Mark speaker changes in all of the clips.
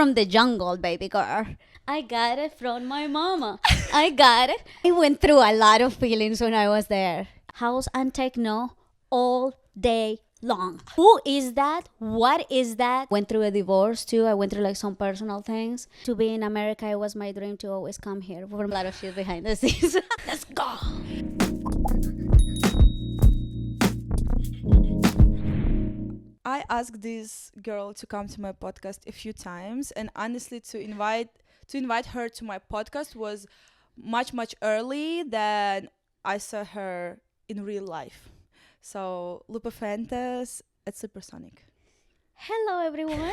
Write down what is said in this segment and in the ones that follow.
Speaker 1: from the jungle, baby girl. I got it from my mama. I got it. I went through a lot of feelings when I was there. House and techno all day long. Who is that? What is that? Went through a divorce too. I went through like some personal things. To be in America, it was my dream to always come here. For a lot of shit behind the scenes. Let's go.
Speaker 2: I asked this girl to come to my podcast a few times, and honestly, to invite her to my podcast was much early than I saw her in real life. So Lupe Fuentes at Supersonic.
Speaker 1: Hello, everyone.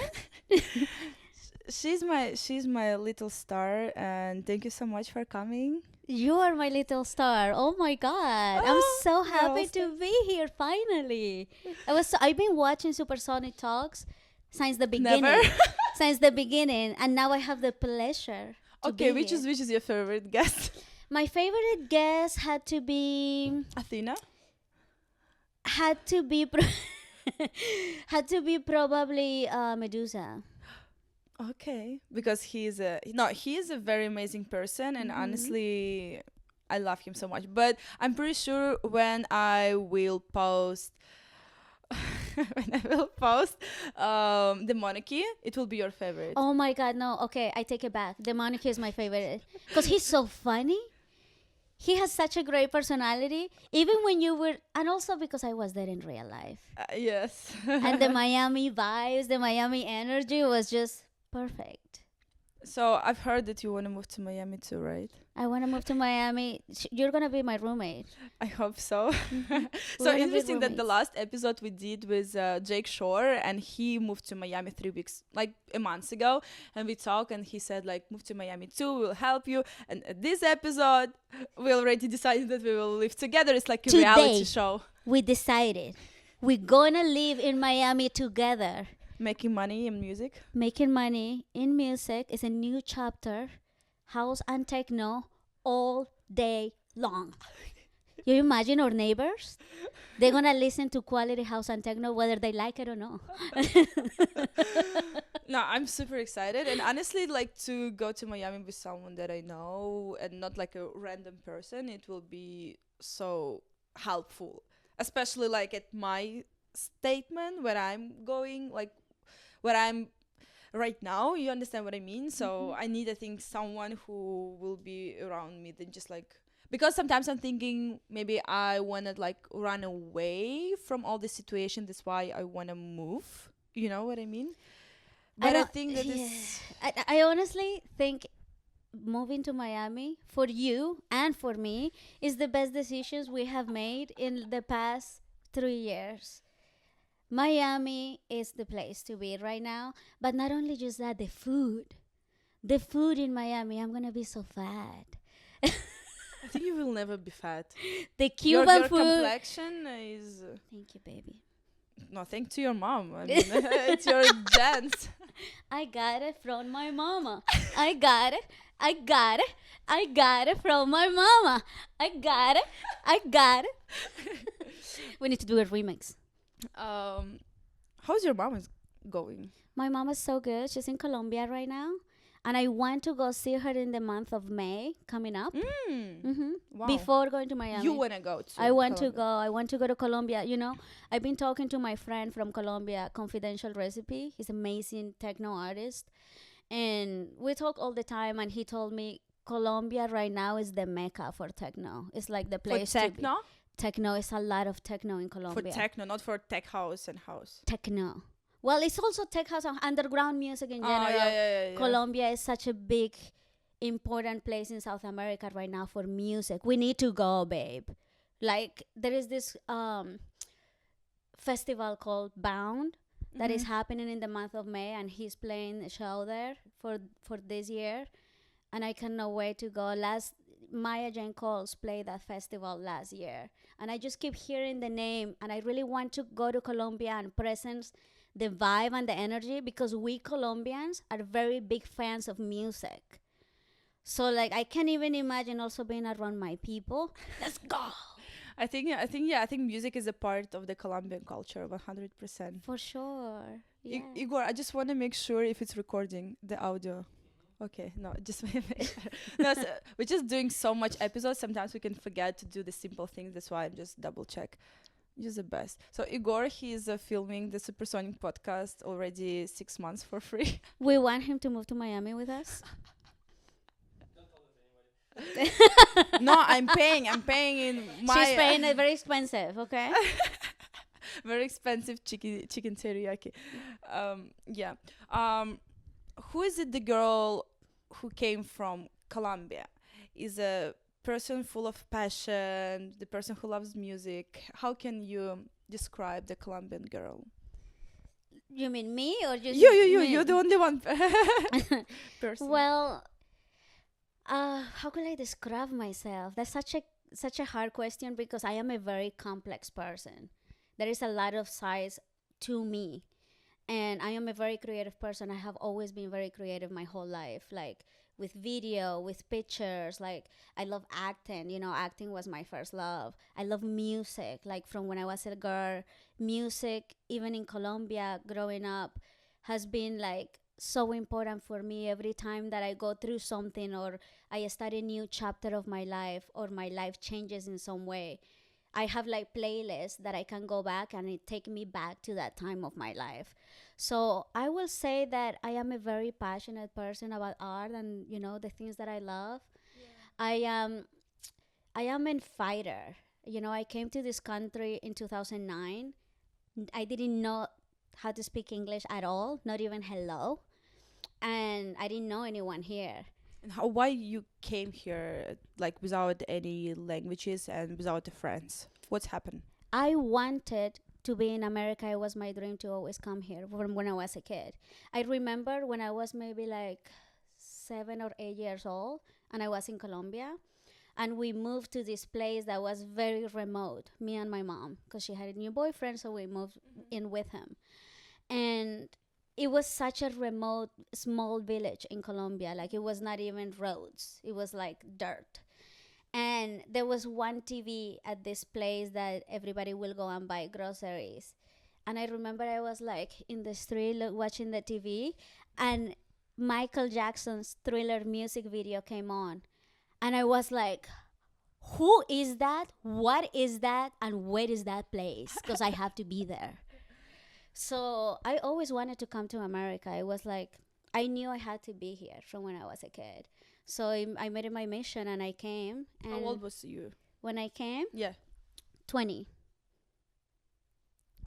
Speaker 2: She's my little star, and thank you so much for coming.
Speaker 1: You are my little star. Oh my God. I'm so happy
Speaker 2: awesome.
Speaker 1: to be here finally. I've been watching Supersonic Talks since the beginning.
Speaker 2: Never.
Speaker 1: Since the beginning, and now I have the pleasure to
Speaker 2: Okay,
Speaker 1: be
Speaker 2: which
Speaker 1: here.
Speaker 2: is your favorite guest?
Speaker 1: My favorite guest had to be
Speaker 2: Athena?
Speaker 1: had to be probably Medusa.
Speaker 2: Okay, because he is a very amazing person, and honestly, I love him so much. But I'm pretty sure when I will post the monarchy, it will be your favorite.
Speaker 1: Oh my God, no. Okay, I take it back. The Monica is my favorite because he's so funny. He has such a great personality, even when you were, and also because I was there in real life.
Speaker 2: Yes.
Speaker 1: And the Miami vibes, the Miami energy was just perfect.
Speaker 2: So I've heard that you want to move to Miami too, right?
Speaker 1: I want to move to Miami. You're going to be my roommate.
Speaker 2: I hope so.
Speaker 1: We're
Speaker 2: So
Speaker 1: gonna be
Speaker 2: interesting that the
Speaker 1: roommates.
Speaker 2: last episode we did with Jake Shore, and he moved to Miami 3 weeks, like a month ago, and we talked, and he said like, move to Miami too, we'll help you. And at this episode, we already decided that we will live together. It's like a reality
Speaker 1: Today.
Speaker 2: show.
Speaker 1: We decided we're going to live in Miami together.
Speaker 2: Making money in music.
Speaker 1: Making money in music is a new chapter. House and techno all day long. You imagine our neighbors? They're going to listen to quality house and techno whether they like it or not.
Speaker 2: No, I'm super excited, and honestly, like, to go to Miami with someone that I know and not like a random person, it will be so helpful, especially like at my statement where I'm going, like where I'm right now. You understand what I mean? So I need, I think, someone who will be around me than just like, because sometimes I'm thinking maybe I want to like run away from all this situation. That's why I want to move. You know what I mean? But I think that is
Speaker 1: I honestly think moving to Miami for you and for me is the best decisions we have made in the past 3 years. Miami is the place to be right now. But not only just that, the food. The food in Miami, I'm going to be so fat.
Speaker 2: I think you will never be fat.
Speaker 1: The
Speaker 2: Your
Speaker 1: Cuban food.
Speaker 2: complexion is
Speaker 1: Thank you, baby.
Speaker 2: no, thanks to your mom. I mean, it's your genes.
Speaker 1: I got it from my mama. I got it. I got it. I got it from my mama. I got it. I got it. We need to do a remix.
Speaker 2: How's your mom is going?
Speaker 1: My mom is so good. She's in Colombia right now. And I want to go see her in the month of May coming up.
Speaker 2: Wow.
Speaker 1: Before going to Miami.
Speaker 2: You want to go to
Speaker 1: I want to
Speaker 2: Colombia.
Speaker 1: go. I want to go to Colombia. You know, I've been talking to my friend from Colombia, Confidential Recipe. He's an amazing techno artist. And we talk all the time. And he told me Colombia right now is the mecca for techno. It's like the
Speaker 2: For
Speaker 1: place
Speaker 2: techno?
Speaker 1: to be. Techno is a lot of techno in
Speaker 2: For
Speaker 1: Colombia.
Speaker 2: techno, not for tech house and house.
Speaker 1: Techno. Well, it's also tech house and underground music in general.
Speaker 2: Yeah.
Speaker 1: Colombia is such a big, important place in South America right now for music. We need to go, babe. Like, there is this festival called Bound that is happening in the month of May, and he's playing a show there for this year. And I cannot wait to go. Maya Jane Coles played that festival last year. And I just keep hearing the name, and I really want to go to Colombia and presence the vibe and the energy, because we Colombians are very big fans of music. So like I can't even imagine also being around my people. Let's go.
Speaker 2: I think music is a part of the Colombian culture, 100%.
Speaker 1: For sure. Yeah.
Speaker 2: Igor, I just want to make sure if it's recording the audio. Okay, no, just make sure. No, so we're just doing so much episodes. Sometimes we can forget to do the simple things. That's why I'm just double check. You're the best. So Igor, he's filming the Supersonic podcast already 6 months for free.
Speaker 1: We want him to move to Miami with us.
Speaker 2: No, I'm paying in my
Speaker 1: She's paying it very expensive, okay?
Speaker 2: very expensive chicken teriyaki. Yeah. Who is it? The girl who came from Colombia is a person full of passion. The person who loves music. How can you describe the Colombian girl?
Speaker 1: You mean me or just
Speaker 2: You.
Speaker 1: me?
Speaker 2: You're the only one person.
Speaker 1: Well, how could I describe myself? That's such a hard question because I am a very complex person. There is a lot of sides to me, and I am a very creative person. I have always been very creative my whole life, like with video, with pictures. Like I love acting. Acting was my first love. I love music. Like from when I was a girl, music, even in Colombia, growing up, has been like so important for me. Every time that I go through something or I start a new chapter of my life or my life changes in some way, I have like playlists that I can go back and it take me back to that time of my life. So I will say that I am a very passionate person about art and the things that I love. I am a fighter. I came to this country in 2009. I didn't know how to speak English at all, not even hello. And I didn't know anyone here.
Speaker 2: And why you came here like without any languages and without the friends? What's happened?
Speaker 1: I wanted to be in America. It was my dream to always come here from when I was a kid. I remember when I was maybe like 7 or 8 years old and I was in Colombia. And we moved to this place that was very remote, me and my mom, because she had a new boyfriend, so we moved in with him. And it was such a remote, small village in Colombia. Like it was not even roads. It was like dirt. And there was one TV at this place that everybody will go and buy groceries. And I remember I was like in the street watching the TV and Michael Jackson's Thriller music video came on. And I was like, who is that? What is that? And where is that place? Because I have to be there. So I always wanted to come to America. It was like, I knew I had to be here from when I was a kid. So I made it my mission and I came. And
Speaker 2: how old was you?
Speaker 1: When I came?
Speaker 2: Yeah.
Speaker 1: 20.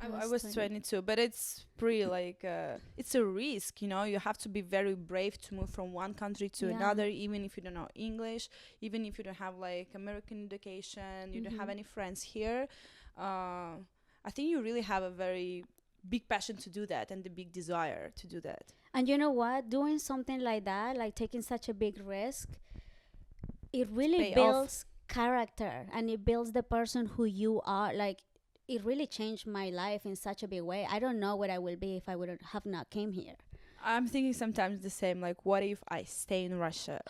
Speaker 2: I was 22, but it's pretty like, it's a risk, you have to be very brave to move from one country to another, even if you don't know English, even if you don't have like American education, you don't have any friends here. I think you really have a very big passion to do that and the big desire to do that.
Speaker 1: And you know what? Doing something like that, like taking such a big risk, it really builds character and it builds the person who you are. Like, it really changed my life in such a big way. I don't know what I will be if I would have not came here.
Speaker 2: I'm thinking sometimes the same, like what if I stay in Russia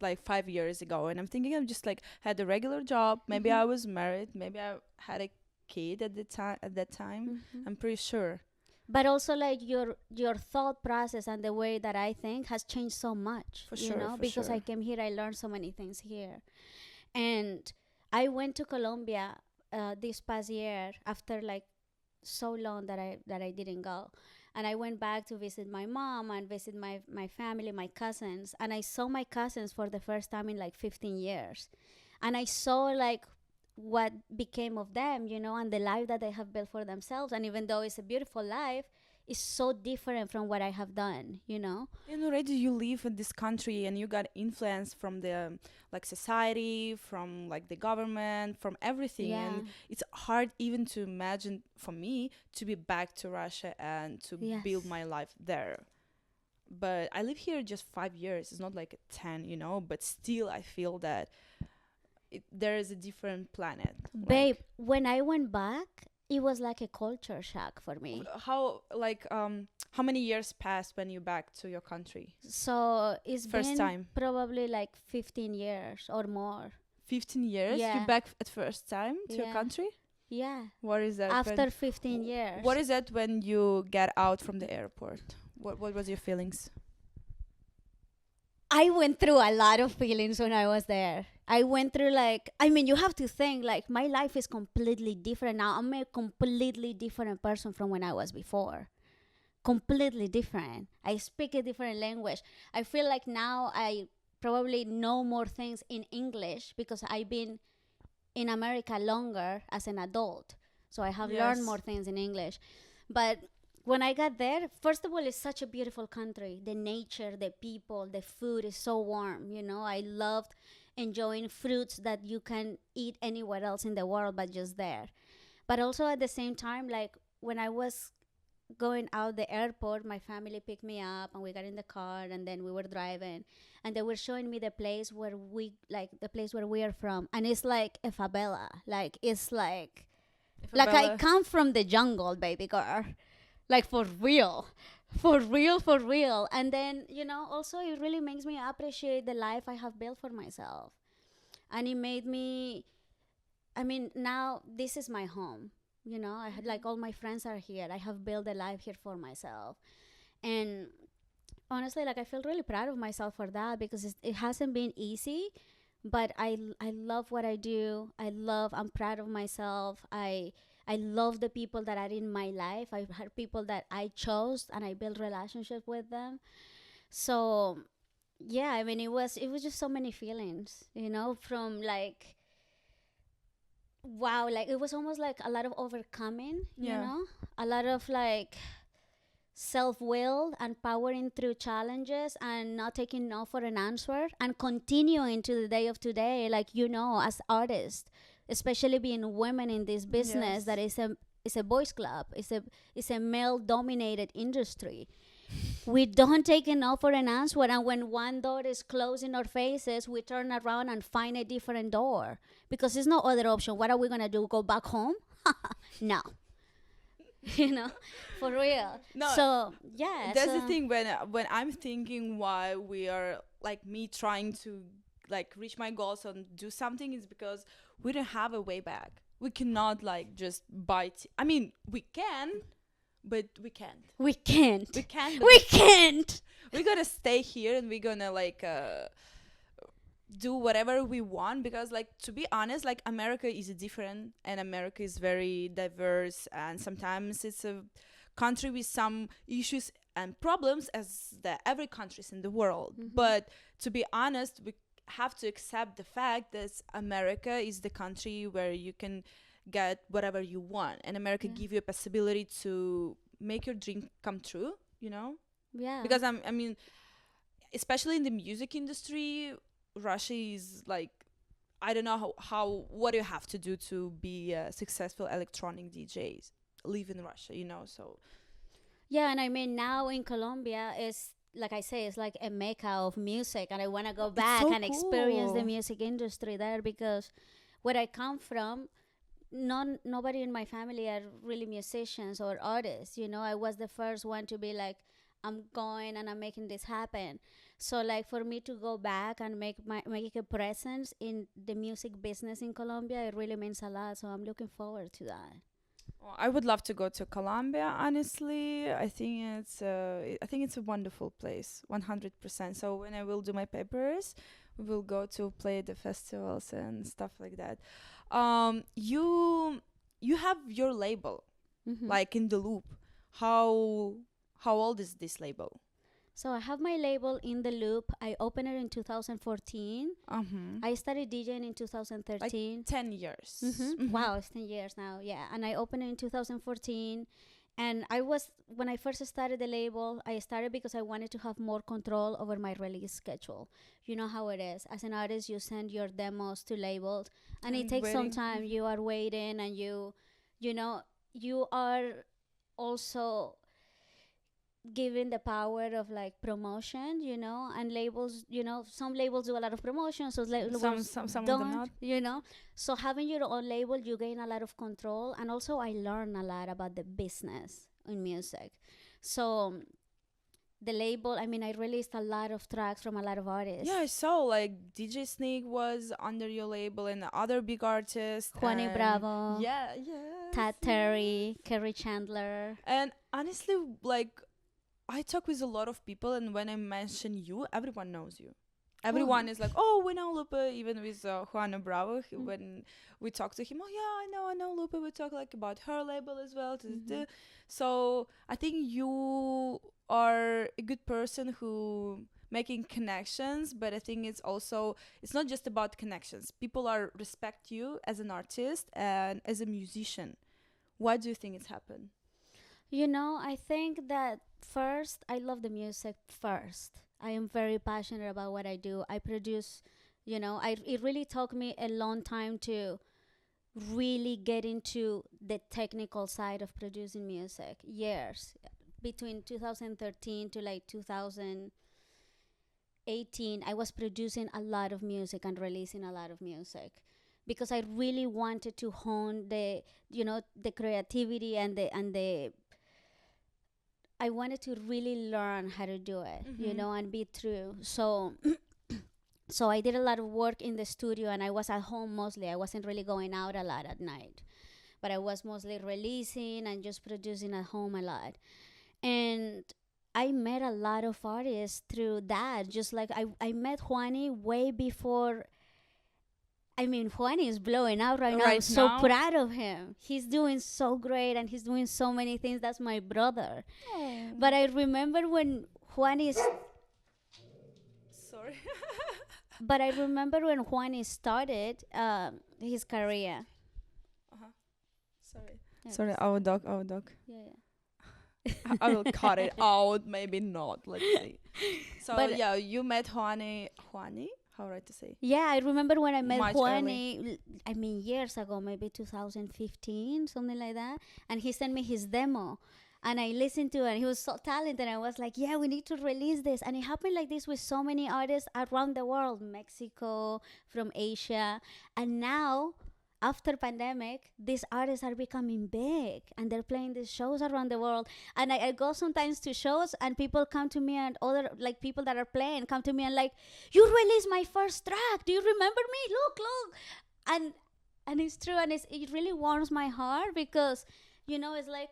Speaker 2: like 5 years ago, and I'm thinking I just like had a regular job, maybe I was married, maybe I had a kid at that time. I'm pretty sure.
Speaker 1: But also like your thought process and the way that I think has changed so much.
Speaker 2: For sure.
Speaker 1: Because I came here, I learned so many things here. And I went to Colombia this past year after like so long that I didn't go. And I went back to visit my mom and visit my family, my cousins. And I saw my cousins for the first time in like 15 years. And I saw like what became of them, and the life that they have built for themselves. And even though it's a beautiful life, it's so different from what I have done,
Speaker 2: And already you live in this country and you got influence from the like society, from like the government, from everything.
Speaker 1: Yeah.
Speaker 2: And it's hard even to imagine for me to be back to Russia and to build my life there. But I live here just 5 years. It's not like 10, but still I feel that there is a different planet.
Speaker 1: Babe, when I went back, it was like a culture shock for me.
Speaker 2: How many years passed when you back to your country?
Speaker 1: So it's
Speaker 2: first
Speaker 1: been
Speaker 2: time
Speaker 1: probably like 15 years or more.
Speaker 2: 15 years?
Speaker 1: Yeah.
Speaker 2: You back at first time to your country?
Speaker 1: Yeah.
Speaker 2: What is that?
Speaker 1: After 15 years.
Speaker 2: What is that when you get out from the airport? What was your feelings?
Speaker 1: I went through a lot of feelings when I was there. I went through like, I mean, you have to think like my life is completely different now. I'm a completely different person from when I was before. Completely different. I speak a different language. I feel like now I probably know more things in English because I've been in America longer as an adult. So I have learned more things in English. But when I got there, first of all, it's such a beautiful country. The nature, the people, the food is so warm. You know, I loved enjoying fruits that you can eat anywhere else in the world but just there. But also at the same time, like when I was going out the airport, my family picked me up and we got in the car and then we were driving and they were showing me the place where we are from, and it's like a favela. Like it's like I come from the jungle, baby girl. Like for real. For real, for real. And then, you know, also it really makes me appreciate the life I have built for myself. And it made me, I mean, now this is my home. You know, I had like all my friends are here. I have built a life here for myself. And honestly, like I feel really proud of myself for that because it hasn't been easy, but I love what I do. I'm proud of myself. I love the people that are in my life. I've had people that I chose and I built relationships with them. So yeah, I mean it was just so many feelings, you know, from like wow, like it was almost like a lot of overcoming, you know, a lot of like self-will and powering through challenges and not taking no for an answer and continuing to the day of today, like, you know, as artists, especially being women in this business that is a boys club, it's a male dominated industry. We don't take a no for an answer, and when one door is closed in our faces, we turn around and find a different door because there's no other option. What are we gonna do? Go back home? No. You know, for real. No, so yeah,
Speaker 2: that's the thing. When I'm thinking why we are like me trying to like reach my goals and do something is because we don't have a way back. We cannot like just bite. I mean, we can, but we can't.
Speaker 1: We can't.
Speaker 2: We can't.
Speaker 1: We can't.
Speaker 2: We're gonna stay here and we're gonna like do whatever we want because, like, to be honest, like America is different and America is very diverse and sometimes it's a country with some issues and problems as every countries in the world. But to be honest, we have to accept the fact that America is the country where you can get whatever you want, and America give you a possibility to make your dream come true, you know?
Speaker 1: Yeah.
Speaker 2: Because I mean, especially in the music industry, Russia is like, I don't know how what do you have to do to be a successful electronic DJs live in Russia, you know? So
Speaker 1: yeah, and I mean now in Colombia is like I say, it's like a mecca of music, and I want to go back and experience the music industry there because where I come from, nobody in my family are really musicians or artists. You know, I was the first one to be like, I'm going and I'm making this happen. So like for me to go back and make a presence in the music business in Colombia, it really means a lot. So I'm looking forward to that.
Speaker 2: Well, I would love to go to Colombia. Honestly, I think it's a wonderful place, 100%. So when I will do my papers, we will go to play the festivals and stuff like that. You have your label, like in the Loop. How old is this label?
Speaker 1: So I have my label In the Loop. I opened it in 2014. I started DJing in 2013.
Speaker 2: Like 10 years.
Speaker 1: Wow, it's 10 years now. Yeah, and I opened it in 2014. And when I first started the label, I started because I wanted to have more control over my release schedule. You know how it is. As an artist, you send your demos to labels, and it takes some time. You are waiting, and you know, you are also given the power of like promotion, you know, and labels, you know, some labels do a lot of promotion, so labels
Speaker 2: some
Speaker 1: don't,
Speaker 2: of them not.
Speaker 1: you know. So having your own label, you gain a lot of control, and also I learn a lot about the business in music. So the label. I mean, I released a lot of tracks from a lot of artists.
Speaker 2: Yeah, I saw like DJ Snake was under your label and other big artists.
Speaker 1: Juany
Speaker 2: And
Speaker 1: Bravo,
Speaker 2: yeah, yes,
Speaker 1: Tad Terry, Kerry Chandler.
Speaker 2: And honestly, like I talk with a lot of people, and when I mention you, everyone knows you. Everyone is like, oh, we know Lupe, even with Juany Bravo. When we talk to him, oh, yeah, I know Lupe. We talk like about her label as well. So I think you are a good person who making connections, but I think it's not just about connections. People are respect you as an artist and as a musician. Why do you think it's happened?
Speaker 1: You know, I think that first, I love the music first. I am very passionate about what I do. I produce, it really took me a long time to really get into the technical side of producing music. Years. Between 2013 to like 2018, I was producing a lot of music and releasing a lot of music because I really wanted to hone the creativity and the I wanted to really learn how to do it, and be true. So I did a lot of work in the studio, and I was at home mostly. I wasn't really going out a lot at night, but I was mostly releasing and just producing at home a lot. And I met a lot of artists through that. Just like I met Juany way before. I mean, Juany is blowing out right now. I'm so proud of him. He's doing so great, and he's doing so many things. That's my brother. Oh. But I remember when Juany
Speaker 2: Sorry.
Speaker 1: But I remember when Juany started his career.
Speaker 2: Sorry. Sorry, our dog.
Speaker 1: Yeah.
Speaker 2: I will cut it out. Maybe not. Let's see. So, but yeah, you met Juany? How right to say?
Speaker 1: Yeah, I remember when I met Juany, I mean, years ago, maybe 2015, something like that. And he sent me his demo. And I listened to it, and he was so talented. I was like, yeah, we need to release this. And it happened like this with so many artists around the world, Mexico, from Asia. And now, after pandemic, these artists are becoming big, and they're playing these shows around the world. And I go sometimes to shows, and people come to me, and other like people that are playing come to me and like, you released my first track. Do you remember me? Look. And it's true, and it really warms my heart because, it's like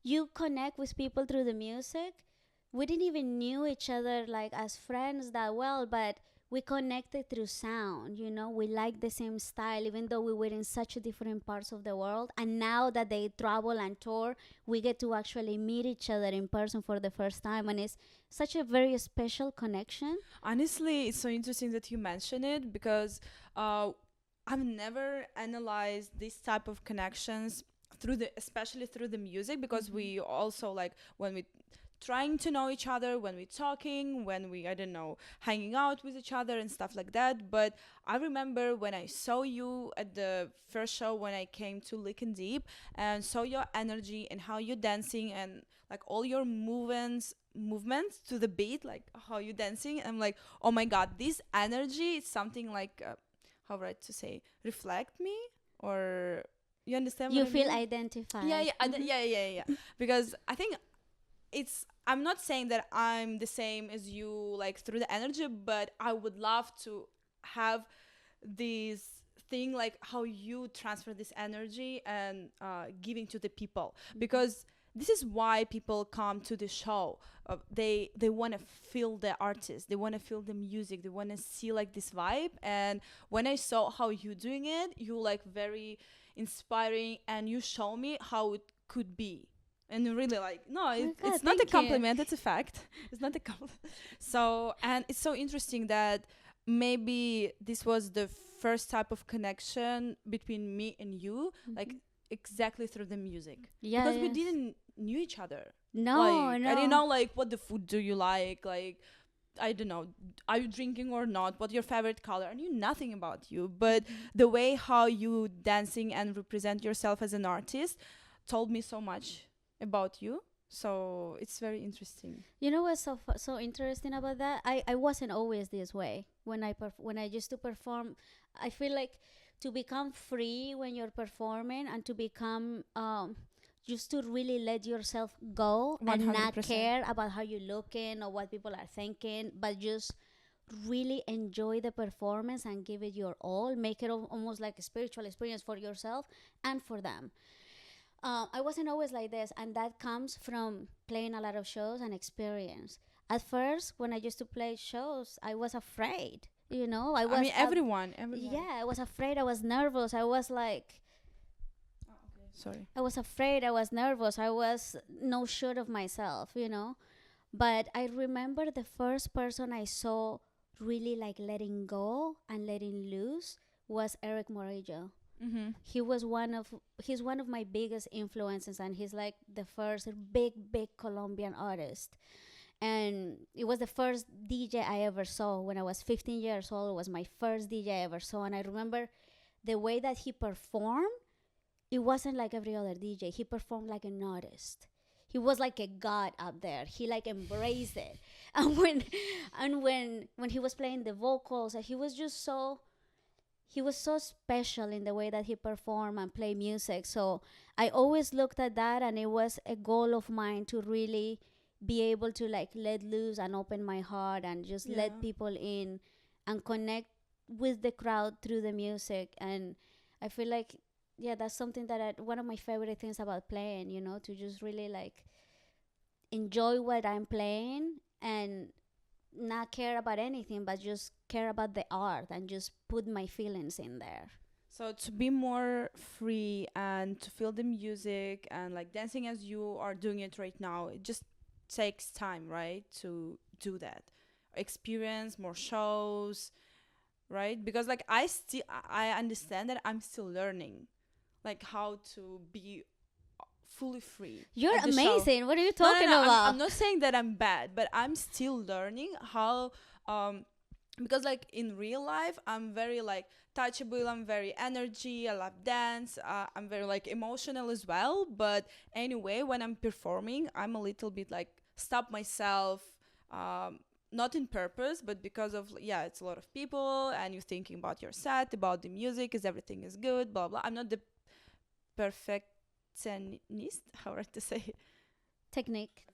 Speaker 1: you connect with people through the music. We didn't even knew each other like as friends that well, but we connected through sound. We like the same style, even though we were in such different parts of the world. And now that they travel and tour, we get to actually meet each other in person for the first time. And it's such a very special connection.
Speaker 2: Honestly, it's so interesting that you mention it because I've never analyzed this type of connections especially through the music, because we also like when we trying to know each other, when we're talking, when we, I don't know, hanging out with each other and stuff like that. But I remember when I saw you at the first show when I came to Lick and Deep and saw your energy and how you're dancing and like all your movements to the beat, like how you're dancing. I'm like, oh my God, this energy is something like, how right to say, reflect me, or you understand what I mean?
Speaker 1: You feel identified.
Speaker 2: Yeah. Because I think I'm not saying that I'm the same as you like through the energy, but I would love to have this thing like how you transfer this energy and giving to the people, because this is why people come to the show. They want to feel the artist, they want to feel the music, they want to see like this vibe. And when I saw how you doing it, you like very inspiring, and you show me how it could be. And really like, no, it's not a compliment, it's a fact. It's not a compliment. So, and it's so interesting that maybe this was the first type of connection between me and you, like exactly through the music.
Speaker 1: Yeah.
Speaker 2: Because we didn't knew each other.
Speaker 1: No.
Speaker 2: I didn't know like what the food do you like I don't know, are you drinking or not, what's your favorite color. I knew nothing about you, but the way how you dancing and represent yourself as an artist told me so much about you. So it's very interesting.
Speaker 1: You know what's so interesting about that? I wasn't always this way when I used to perform. I feel like to become free when you're performing and to become just to really let yourself go and not
Speaker 2: 100%.
Speaker 1: care about how you're looking or what people are thinking, but just really enjoy the performance and give it your all. Make it almost like a spiritual experience for yourself and for them. I wasn't always like this, and that comes from playing a lot of shows and experience. At first, when I used to play shows, I was afraid.
Speaker 2: I mean, everyone.
Speaker 1: Yeah, I was afraid. I was nervous. I was like,
Speaker 2: Sorry.
Speaker 1: I was afraid. I was nervous. I was no sure of myself. But I remember the first person I saw really like letting go and letting loose was Eric Morillo.
Speaker 2: Mm-hmm.
Speaker 1: He's one of my biggest influences, and he's like the first big Colombian artist. And it was the first DJ I ever saw when I was 15 years old. It was my first DJ I ever saw, and I remember the way that he performed. It wasn't like every other DJ. He performed like an artist. He was like a god up there. He like embraced it. And when he was playing the vocals, he was so special in the way that he performed and played music. So I always looked at that, and it was a goal of mine to really be able to like let loose and open my heart and just let people in and connect with the crowd through the music. And I feel like, that's something that one of my favorite things about playing, to just really like enjoy what I'm playing and not care about anything, but just care about the art and just put my feelings in there.
Speaker 2: So to be more free and to feel the music and like dancing as you are doing it right now, it just takes time, right, to do that. Experience more shows, right? Because like I understand that I'm still learning like how to be fully free.
Speaker 1: You're amazing. What are you talking about?
Speaker 2: I'm not saying that I'm bad, but I'm still learning how because like in real life I'm very like touchable, I'm very energy, I love dance, I'm very like emotional as well. But anyway, when I'm performing, I'm a little bit like stop myself, not in purpose, but because of it's a lot of people and you're thinking about your set, about the music, is everything is good, blah blah. I'm not the perfectionist, how would to say
Speaker 1: Technique.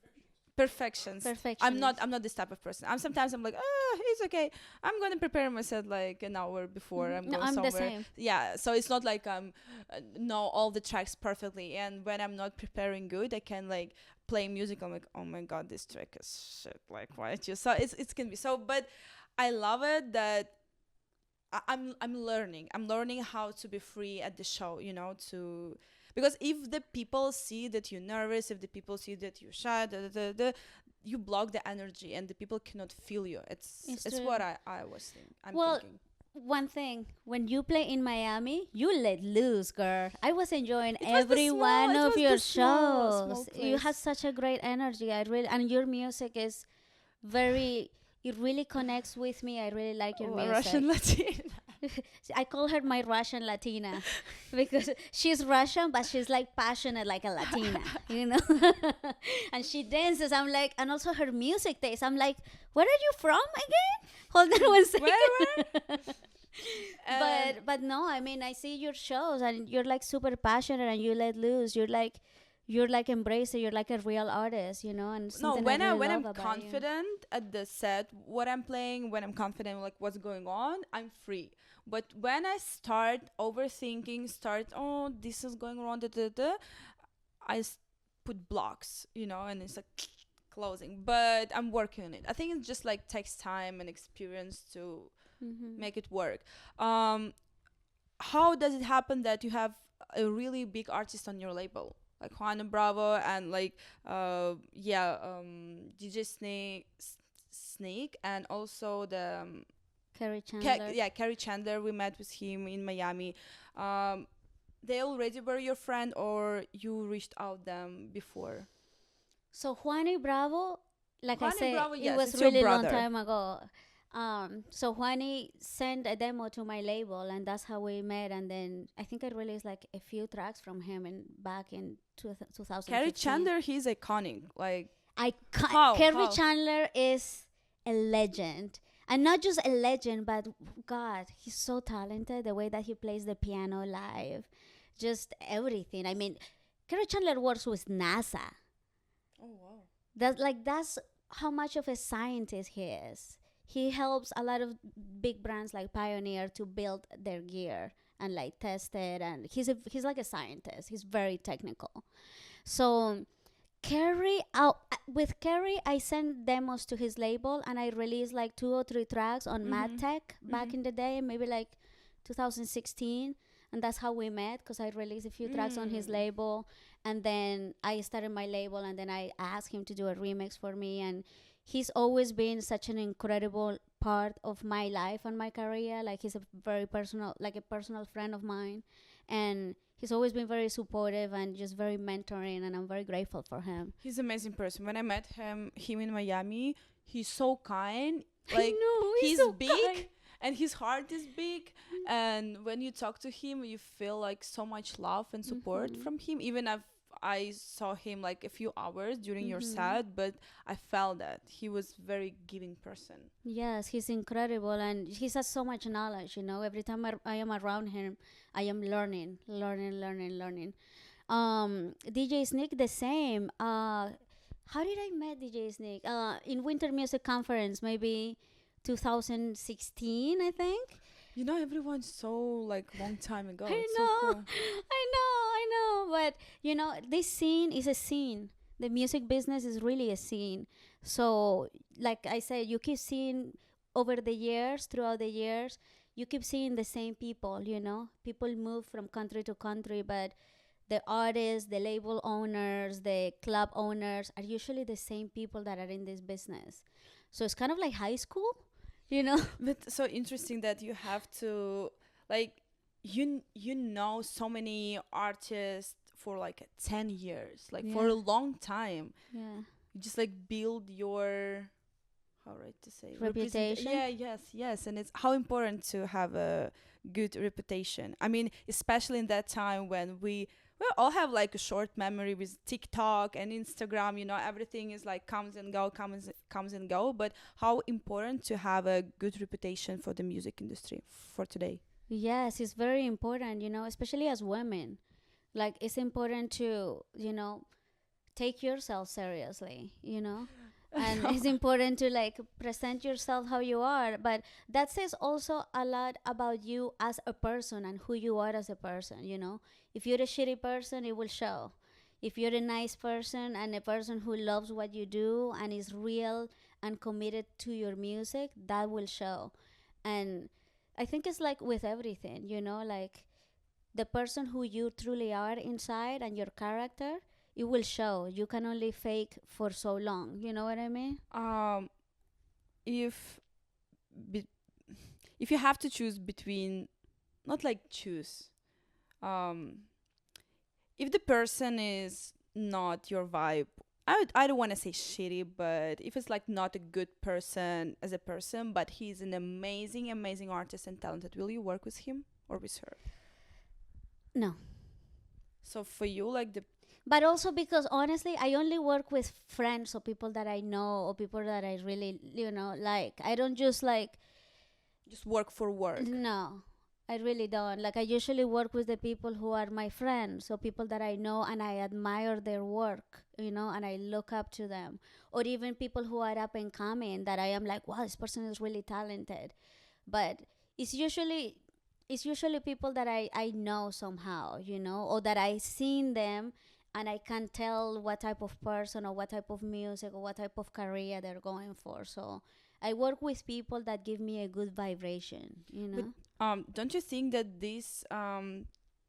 Speaker 2: Perfections. I'm not this type of person. I'm like, it's okay, I'm gonna prepare myself like an hour before I'm going somewhere.
Speaker 1: The same.
Speaker 2: Yeah, so it's not like know all the tracks perfectly, and when I'm not preparing good, I can like play music. I'm like, oh my god, this track is shit, like why did you? So it can be so, but I love it that I'm learning how to be free at the show, because if the people see that you're nervous, if the people see that you're shy, you block the energy and the people cannot feel you. It's what I was thinking. Thinking.
Speaker 1: One thing, when you play in Miami, you let loose, girl. I was enjoying every one of your shows. You had such a great energy. And your music is it really connects with me. I really like your music.
Speaker 2: Russian Latina.
Speaker 1: I call her my Russian Latina because she's Russian, but she's like passionate like a Latina, and she dances. I'm like, and also her music taste. I'm like, where are you from again? Hold on one second. Where? But no, I mean, I see your shows and you're like super passionate and you let loose. You're like embrace it. You're like a real artist, And
Speaker 2: when I'm confident at the set, what I'm playing, when I'm confident like what's going on, I'm free. But when I start overthinking, this is going wrong, I put blocks, and it's like closing. But I'm working on it. I think it just like takes time and experience to make it work. How does it happen that you have a really big artist on your label? Like Juany Bravo and like DJ Snake and also the
Speaker 1: Kerry Chandler.
Speaker 2: Kerry Chandler. We met with him in Miami. They already were your friend, or you reached out them before?
Speaker 1: So Juany Bravo, like
Speaker 2: Juany
Speaker 1: I said,
Speaker 2: Bravo,
Speaker 1: it was really long time ago. So Juany sent a demo to my label, and that's how we met. And then I think I released like a few tracks from him back in 2015.
Speaker 2: Kerry Chandler, he's iconic. Like
Speaker 1: Kerry Chandler is a legend. And not just a legend, but God, he's so talented. The way that he plays the piano live, just everything. I mean, Kerry Chandler works with NASA.
Speaker 2: Oh wow.
Speaker 1: That's how much of a scientist he is. He helps a lot of big brands like Pioneer to build their gear and like test it, and he's like a scientist. He's very technical. So Kerry out with Kerry, I sent demos to his label and I released like 2 or 3 tracks on
Speaker 2: Mhm.
Speaker 1: MadTech back
Speaker 2: Mhm.
Speaker 1: in the day, maybe like 2016, and that's how we met because I released a few tracks on his
Speaker 2: Mm.
Speaker 1: label, and then I started my label, and then I asked him to do a remix for me, and he's always been such an incredible part of my life and my career. Like he's a very personal, like a personal friend of mine, and he's always been very supportive and just very mentoring, and I'm very grateful for him.
Speaker 2: He's an amazing person. When I met him in Miami, he's so kind.
Speaker 1: I
Speaker 2: Like
Speaker 1: know, he's
Speaker 2: he's
Speaker 1: so
Speaker 2: big
Speaker 1: kind.
Speaker 2: and his heart is big. And when you talk to him, you feel like so much love and support
Speaker 1: Mhm.
Speaker 2: from him. Even if I saw him like a few hours during your
Speaker 1: Mhm.
Speaker 2: set, but I felt that he was very giving person.
Speaker 1: Yes, he's incredible, and he has so much knowledge. You know, every time I am around him, I am learning, learning, learning, learning. DJ Sneak the same. How did I met DJ Sneak? In Winter Music Conference, maybe 2016, I think.
Speaker 2: You know, everyone's so like long time ago.
Speaker 1: I
Speaker 2: It's so
Speaker 1: know,
Speaker 2: cool.
Speaker 1: I know. But you know, this scene is a scene. The music business is really a scene. So, like I said, you keep seeing over the years, throughout the years, you keep seeing the same people. You know, people move from country to country, but the artists, the label owners, the club owners are usually the same people that are in this business. So it's kind of like high school, you know?
Speaker 2: But so interesting that you have to like you know so many artists for like 10 years, like for
Speaker 1: Yeah.
Speaker 2: a long time.
Speaker 1: Yeah.
Speaker 2: You just like build your how right to say
Speaker 1: Reputation.
Speaker 2: yeah, yes, yes, and it's how important to have a good reputation. I mean, especially in that time when we all have like a short memory with TikTok and Instagram, you know, everything is like comes and go, but how important to have a good reputation for the music industry for today.
Speaker 1: Yes, it's very important, you know, especially as women. Like, it's important to, you know, take yourself seriously, you know? And it's important to like present yourself how you are. But that says also a lot about you as a person and who you are as a person, you know? If you're a shitty person, it will show. If you're a nice person and a person who loves what you do and is real and committed to your music, that will show. And I think it's like with everything, you know, like the person who you truly are inside and your character, it will show. You can only fake for so long. You know what I mean?
Speaker 2: um if be- if you have to choose between, not like choose, um if the person is not your vibe, I don't want to say shitty, but if it's like not a good person as a person, but he's an amazing, amazing artist and talented, will you work with him or with her?
Speaker 1: No.
Speaker 2: So for you, like the
Speaker 1: But also because honestly, I only work with friends or people that I know or people that I really, you know, like. I don't just like,
Speaker 2: just work for work.
Speaker 1: no. I really don't. Like, I usually work with the people who are my friends, so people that I know and I admire their work, you know, and I look up to them. Or even people who are up and coming that I am like, wow, this person is really talented. But it's usually it's usually people that I know somehow, you know, or that I seen them and I can tell what type of person or what type of music or what type of career they're going for. So I work with people that give me a good vibration, you
Speaker 2: But
Speaker 1: know.
Speaker 2: don't you think that this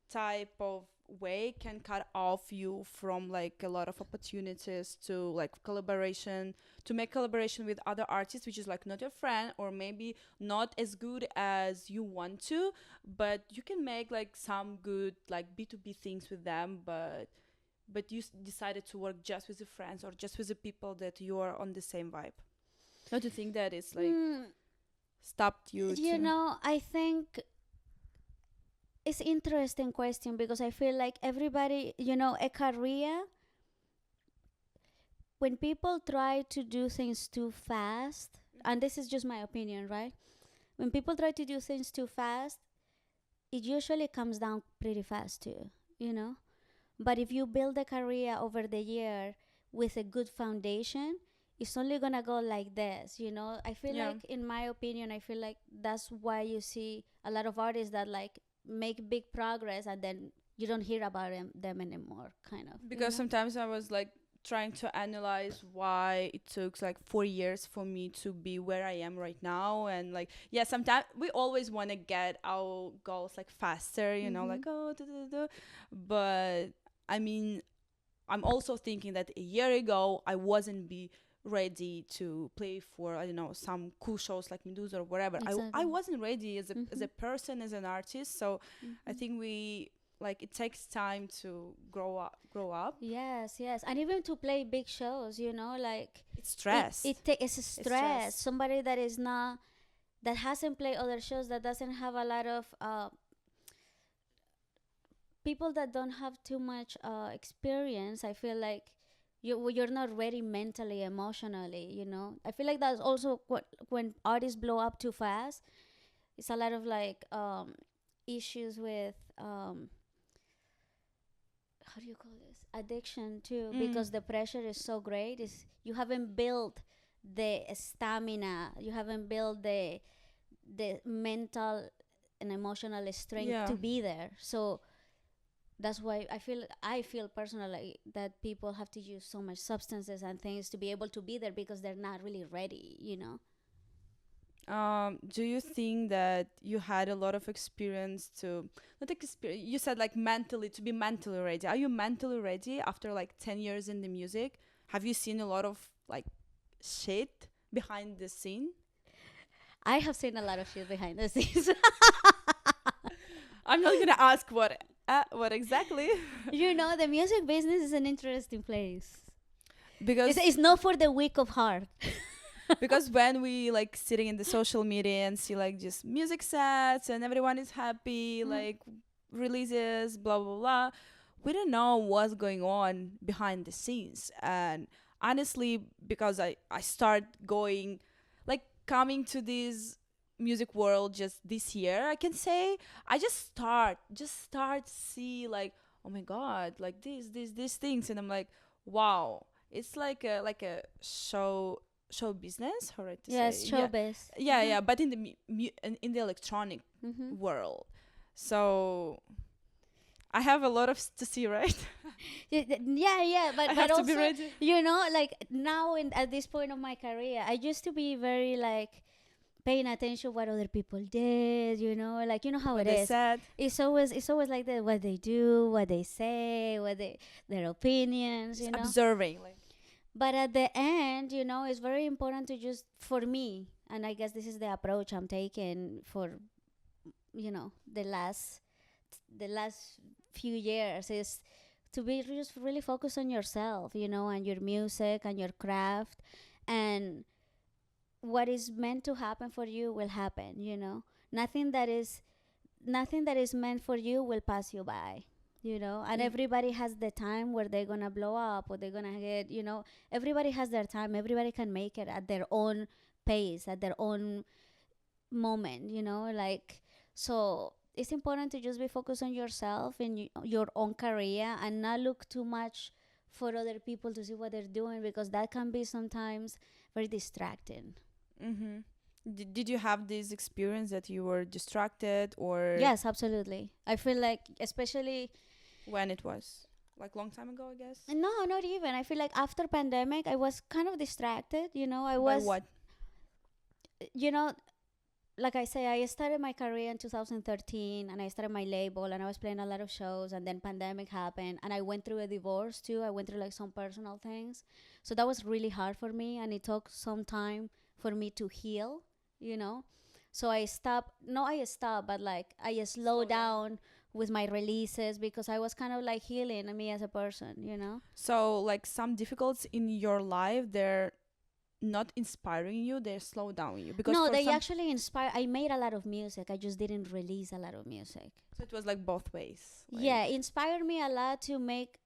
Speaker 2: type of way can cut off you from like a lot of opportunities to like collaboration, to make collaboration with other artists, which is like not your friend or maybe not as good as you want to, but you can make like some good like B2B things with them, but you decided to work just with the friends or just with the people that you are on the same vibe. Don't you think that it's like
Speaker 1: Mm,
Speaker 2: stopped you
Speaker 1: you
Speaker 2: to
Speaker 1: know, I think it's interesting question because I feel like everybody, you know, a career, when people try to do things too fast, and this is just my opinion, right? When people try to do things too fast, it usually comes down pretty fast too, you know? But if you build a career over the year with a good foundation, it's only gonna go like this, you know. I feel
Speaker 2: Yeah.
Speaker 1: like, in my opinion, I feel like that's why you see a lot of artists that like make big progress and then you don't hear about them anymore, kind of, you
Speaker 2: Because
Speaker 1: know.
Speaker 2: sometimes I was like trying to analyze why it took like 4 years for me to be where I am right now. And like, yeah, sometimes we always want to get our goals like faster, you know,
Speaker 1: Mm-hmm.
Speaker 2: like, oh, duh, duh, duh. But I mean, I'm also thinking that a year ago I wasn't be ready to play for, I don't know, some cool shows like Medusa or whatever. I
Speaker 1: Exactly.
Speaker 2: wasn't ready as
Speaker 1: Mm-hmm.
Speaker 2: a person, as an artist. So I
Speaker 1: Mm-hmm.
Speaker 2: think we like it takes time to grow up.
Speaker 1: Yes, yes, and even to play big shows, you know, like
Speaker 2: It's stressed.
Speaker 1: it's a
Speaker 2: It's
Speaker 1: stress.
Speaker 2: stress.
Speaker 1: Somebody that is not, that hasn't played other shows, that doesn't have a lot of people that don't have too much experience. I feel like you're not ready mentally, emotionally, you know. I feel like that's also what, when artists blow up too fast, it's a lot of like issues with how do you call this, addiction too,
Speaker 2: Mm.
Speaker 1: because the pressure is so great. Is you haven't built the stamina, you haven't built the mental and emotional strength
Speaker 2: Yeah.
Speaker 1: to be there. So that's why I feel personally that people have to use so much substances and things to be able to be there, because they're not really ready, you know.
Speaker 2: Do you think that you had a lot of experience to not experience? You said like mentally to be mentally ready. Are you mentally ready after like 10 years in the music? Have you seen a lot of like shit behind the scene?
Speaker 1: I have seen a lot of shit behind the scenes.
Speaker 2: I'm not gonna ask what exactly.
Speaker 1: You know, the music business is an interesting place.
Speaker 2: because
Speaker 1: It's not for the weak of heart.
Speaker 2: because when we like sitting in the social media and see like just music sets and everyone is happy,
Speaker 1: Mm.
Speaker 2: like releases, blah blah blah, we don't know what's going on behind the scenes. And honestly, because I start going like coming to this music world just this year, I can say I just start see like, oh my god, like these things. And I'm like, wow, it's like a show business, how right to say,
Speaker 1: Yes,
Speaker 2: yeah,
Speaker 1: showbiz.
Speaker 2: yeah,
Speaker 1: Mm-hmm.
Speaker 2: yeah, but in the in the electronic
Speaker 1: Mm-hmm.
Speaker 2: world. So I have a lot of to see, right?
Speaker 1: Yeah, yeah,
Speaker 2: I
Speaker 1: but
Speaker 2: have to be
Speaker 1: also,
Speaker 2: ready.
Speaker 1: you know, like now in at this point of my career, I used to be very like paying attention what other people did, you know, like you know how
Speaker 2: What
Speaker 1: it
Speaker 2: they
Speaker 1: is.
Speaker 2: said.
Speaker 1: It's always like that, what they do, what they say, their opinions,
Speaker 2: Just
Speaker 1: you know.
Speaker 2: observing, like.
Speaker 1: But at the end, you know, it's very important to just, for me, and I guess this is the approach I'm taking for, you know, the last few years, is to be just really focused on yourself, you know, and your music and your craft, and what is meant to happen for you will happen, you know. Nothing that is meant for you will pass you by, you know. And
Speaker 2: Mm.
Speaker 1: everybody has the time where they're gonna blow up, or they're gonna get, you know, everybody has their time. Everybody can make it at their own pace, at their own moment, you know. Like, so it's important to just be focused on yourself and your own career, and not look too much for other people to see what they're doing, because that can be sometimes very distracting.
Speaker 2: Mm-hmm. Did you have this experience that you were distracted, or
Speaker 1: Yes, absolutely. I feel like, especially,
Speaker 2: when it was like long time ago, I guess?
Speaker 1: no, not even. I feel like after pandemic, I was kind of distracted. You know, I
Speaker 2: By
Speaker 1: was,
Speaker 2: what?
Speaker 1: you know, like I say, I started my career in 2013, and I started my label, and I was playing a lot of shows, and then pandemic happened, and I went through a divorce too. I went through like some personal things. So that was really hard for me, and it took some time for me to heal, you know. So I stopped, no, I stopped, but like I slowed
Speaker 2: Slow down.
Speaker 1: down with my releases, because I was kind of like healing me as a person, you know.
Speaker 2: So like some difficulties in your life, they're not inspiring you, they're slow down you. Because
Speaker 1: No,
Speaker 2: for
Speaker 1: they
Speaker 2: some,
Speaker 1: actually inspire. I made a lot of music. I just didn't release a lot of music.
Speaker 2: so it was like both ways.
Speaker 1: Yeah,
Speaker 2: Like,
Speaker 1: it inspired me a lot to make,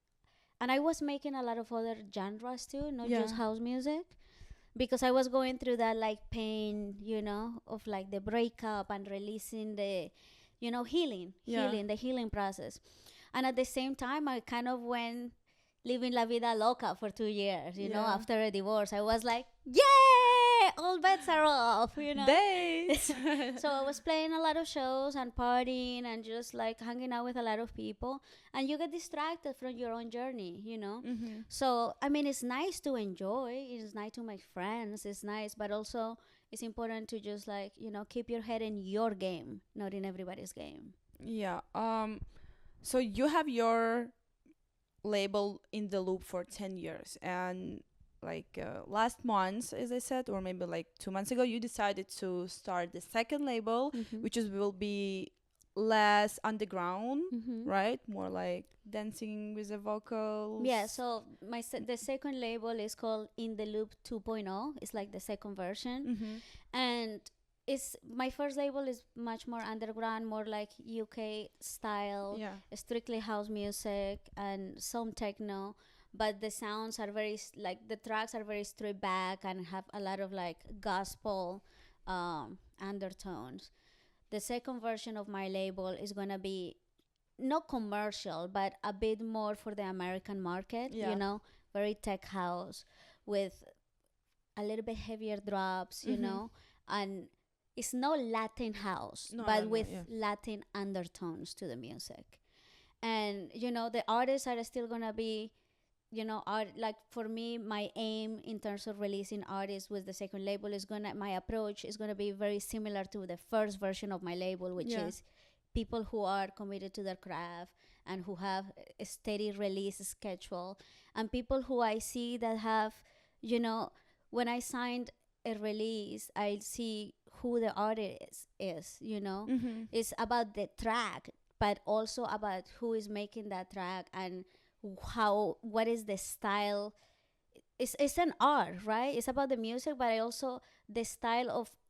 Speaker 1: and I was making a lot of other genres too, not
Speaker 2: yeah.
Speaker 1: just house music, because I was going through that like pain, you know, of like the breakup and releasing the, you know, healing,
Speaker 2: Yeah.
Speaker 1: the healing process. And at the same time, I kind of went living la vida loca for 2 years,
Speaker 2: Yeah.
Speaker 1: after a divorce. I was like, yay, all bets are off,
Speaker 2: Dates.
Speaker 1: So I was playing a lot of shows and partying and just like hanging out with a lot of people. And you get distracted from your own journey.
Speaker 2: Mm-hmm.
Speaker 1: So, I mean, it's nice to enjoy. It's nice to make friends. It's nice. But also, it's important to just like, keep your head in your game, not in everybody's game.
Speaker 2: Yeah. So you have your label in the loop for 10 years, and like last month, as I said, or maybe like 2 months ago, you decided to start the second label,
Speaker 1: Mm-hmm.
Speaker 2: which will be less underground,
Speaker 1: Mm-hmm.
Speaker 2: right? More like dancing with the vocals.
Speaker 1: Yeah, so the second label is called In the Loop 2.0. It's like the second version.
Speaker 2: Mm-hmm.
Speaker 1: And it's my first label is much more underground, more like UK style,
Speaker 2: Yeah.
Speaker 1: strictly house music and some techno, but the sounds are like the tracks are very stripped back and have a lot of like gospel undertones. The second version of my label is gonna be not commercial, but a bit more for the American market.
Speaker 2: Yeah.
Speaker 1: Very tech house with a little bit heavier drops,
Speaker 2: Mhm.
Speaker 1: and it's not Latin house,
Speaker 2: No,
Speaker 1: but
Speaker 2: no, no,
Speaker 1: with
Speaker 2: yeah.
Speaker 1: Latin undertones to the music. And the artists are still gonna be, like for me, my aim in terms of releasing artists with the second label my approach is gonna be very similar to the first version of my label, which
Speaker 2: Yeah.
Speaker 1: is people who are committed to their craft and who have a steady release schedule, and people who I see that have, when I signed a release, I see who the artist is.
Speaker 2: Mhm.
Speaker 1: It's about the track, but also about who is making that track and what is the style. It's an art, right? It's about the music, but also the style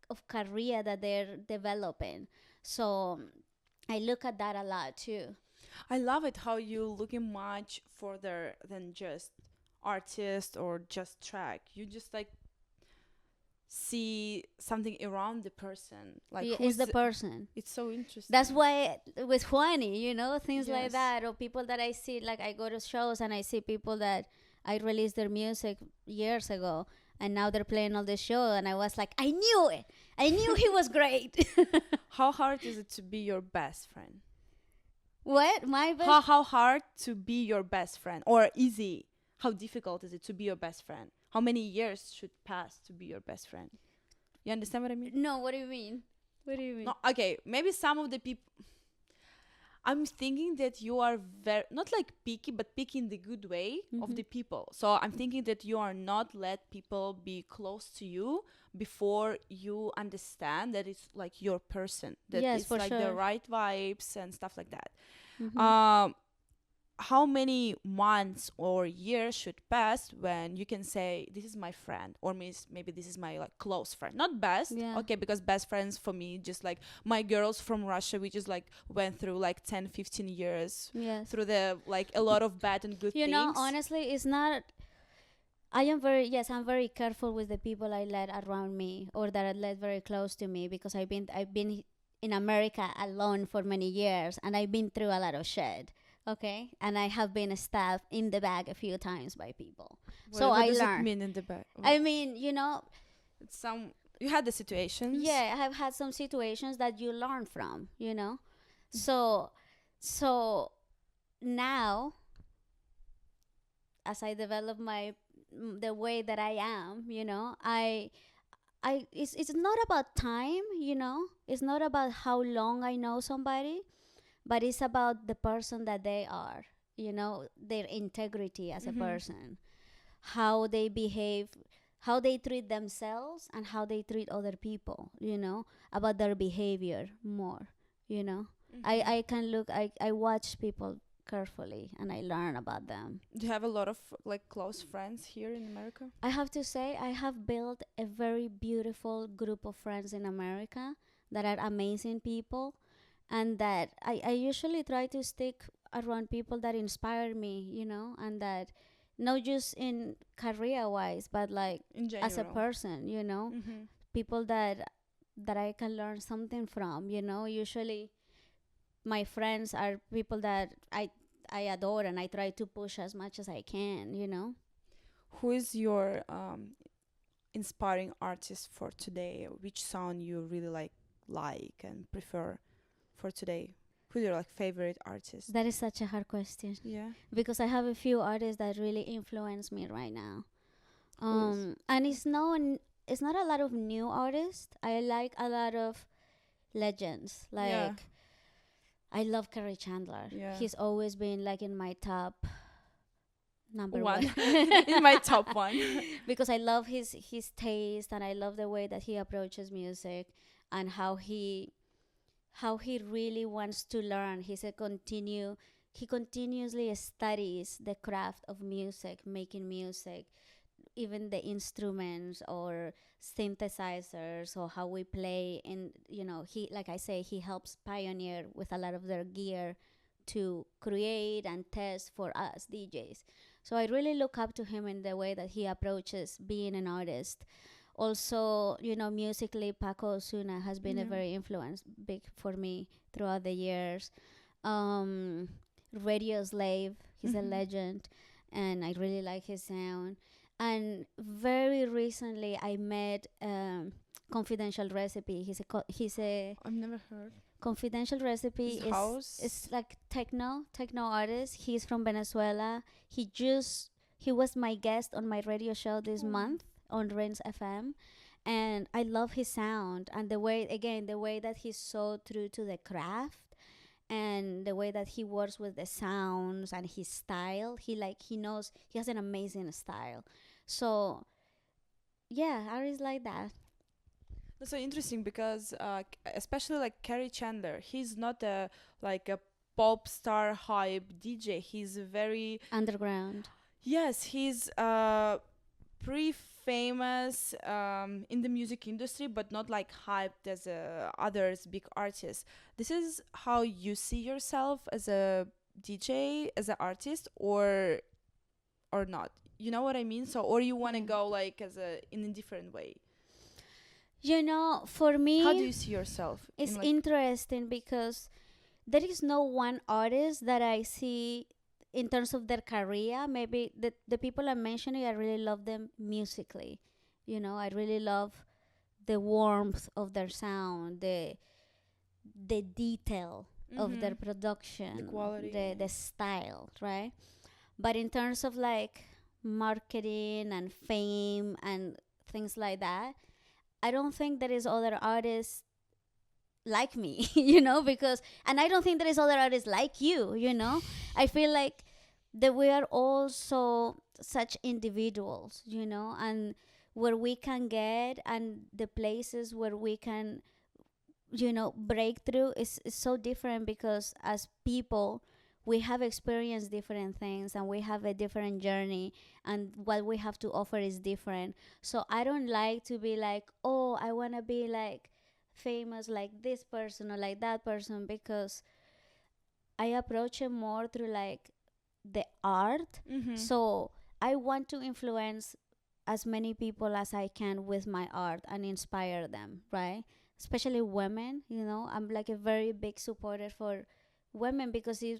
Speaker 1: of career that they're developing. So I look at that a lot too.
Speaker 2: I love it how you looking much further than just artist or just track. You just like see something around the person, like
Speaker 1: It's
Speaker 2: who's
Speaker 1: the person.
Speaker 2: it's so interesting.
Speaker 1: That's why with Juany, things like
Speaker 2: Yes.
Speaker 1: that, or people that I see, like I go to shows and I see people that I released their music years ago, and now they're playing on the show, and I was like, I knew it. I knew he was great.
Speaker 2: How hard is it to be your best friend?
Speaker 1: What? My best?
Speaker 2: How hard to be your best friend, or easy? How difficult is it to be your best friend? How many years should pass to be your best friend? You understand what I mean?
Speaker 1: No, what do you mean? What do you mean?
Speaker 2: No, okay, maybe some of the people. I'm thinking that you are very not like picky, but picky in the good way of
Speaker 1: Mhm.
Speaker 2: the people. So I'm thinking that you are not let people be close to you before you understand that it's like your person, that
Speaker 1: Yes,
Speaker 2: it's
Speaker 1: for
Speaker 2: like the
Speaker 1: sure.
Speaker 2: right vibes and stuff like that.
Speaker 1: Mhm.
Speaker 2: How many months or years should pass when you can say this is my friend, or maybe this is my like close friend, not best,
Speaker 1: Yeah.
Speaker 2: okay, because best friends for me just like my girls from Russia, we just like went through like 10-15 years
Speaker 1: Yes.
Speaker 2: through the like a lot of bad and good things.
Speaker 1: Honestly, it's not. I'm very careful with the people I let around me or that I let very close to me, because I've been in America alone for many years, and I've been through a lot of shit. Okay, and I have been stabbed in the back a few times by people. So
Speaker 2: What
Speaker 1: I
Speaker 2: does it
Speaker 1: learned.
Speaker 2: mean in the back?
Speaker 1: I mean,
Speaker 2: It's some you had the situations.
Speaker 1: yeah, I have had some situations that you learn from.
Speaker 2: Mm.
Speaker 1: So now, as I develop the way that I am, it's not about time. It's not about how long I know somebody, but it's about the person that they are, their integrity as a
Speaker 2: Mhm.
Speaker 1: person, how they behave, how they treat themselves, and how they treat other people, about their behavior more, you know.
Speaker 2: Mhm.
Speaker 1: I can I watch people carefully and I learn about them.
Speaker 2: Do you have a lot of like close friends here in America?
Speaker 1: I have to say, I have built a very beautiful group of friends in America that are amazing people, and that I usually try to stick around people that inspire me, and that not just in career wise, but like
Speaker 2: In
Speaker 1: as a
Speaker 2: general.
Speaker 1: person,
Speaker 2: Mm-hmm.
Speaker 1: people that I can learn something from. Usually my friends are people that I adore, and I try to push as much as I can, you know.
Speaker 2: Who is your inspiring artist for today? Which sound you really like and prefer for today? Who's your like favorite artist?
Speaker 1: That is such a hard question
Speaker 2: Yeah.
Speaker 1: because I have a few artists that really influence me right now.
Speaker 2: Who is?
Speaker 1: And it's not a lot of new artists. I like a lot of legends.
Speaker 2: Yeah.
Speaker 1: Like I love Kerry Chandler.
Speaker 2: Yeah.
Speaker 1: He's always been like in my top number
Speaker 2: One.
Speaker 1: one.
Speaker 2: In my top one.
Speaker 1: Because I love his taste, and I love the way that he approaches music, and how he really wants to learn. He continuously studies the craft of music, making music, even the instruments or synthesizers, or how we play. And he, like I say, he helps pioneer with a lot of their gear to create and test for us DJs. So I really look up to him in the way that he approaches being an artist. Also, musically, Paco Osuna has been a
Speaker 2: Yeah.
Speaker 1: very influence big for me throughout the years. um Radio Slave, he's a
Speaker 2: Mhm.
Speaker 1: legend, and I really like his sound. And very recently I met Confidential Recipe. He's a
Speaker 2: I've never heard.
Speaker 1: Confidential Recipe
Speaker 2: His
Speaker 1: is
Speaker 2: house.
Speaker 1: like techno artist. He's from Venezuela. He was my guest on my radio show this
Speaker 2: Oh.
Speaker 1: month on Ren's FM, and I love his sound, and the way that he's so true to the craft, and the way that he works with the sounds and his style. He knows, he has an amazing style. So yeah, artists like that.
Speaker 2: That's so interesting because, especially like Kerry Chandler, he's not a pop star hype DJ. He's a very
Speaker 1: Underground.
Speaker 2: yes, he's pretty famous in the music industry, but not like hyped as others big artists. This is how you see yourself as a DJ, as an artist, or not. You know what I mean? So, or you want to
Speaker 1: Yeah.
Speaker 2: go like in a different way.
Speaker 1: For me,
Speaker 2: How do you see yourself?
Speaker 1: it's
Speaker 2: in, like,
Speaker 1: interesting because there is no one artist that I see in terms of their career. Maybe the people I'm mentioning, I really love them musically. I really love the warmth of their sound, the detail of their
Speaker 2: mhm,
Speaker 1: production,
Speaker 2: the quality.
Speaker 1: the style, right? But in terms of like marketing and fame and things like that, I don't think there is other artists like me, because, and I don't think there is other artists like you. I feel like that we are also such individuals, and where we can get, and the places where we can, break through is so different, because as people we have experienced different things, and we have a different journey, and what we have to offer is different. So I don't like to be like, oh, I want to be like famous like this person or like that person, because I approach it more through like the art.
Speaker 2: Mhm.
Speaker 1: So I want to influence as many people as I can with my art and inspire them, right? Especially women, I'm like a very big supporter for women, because it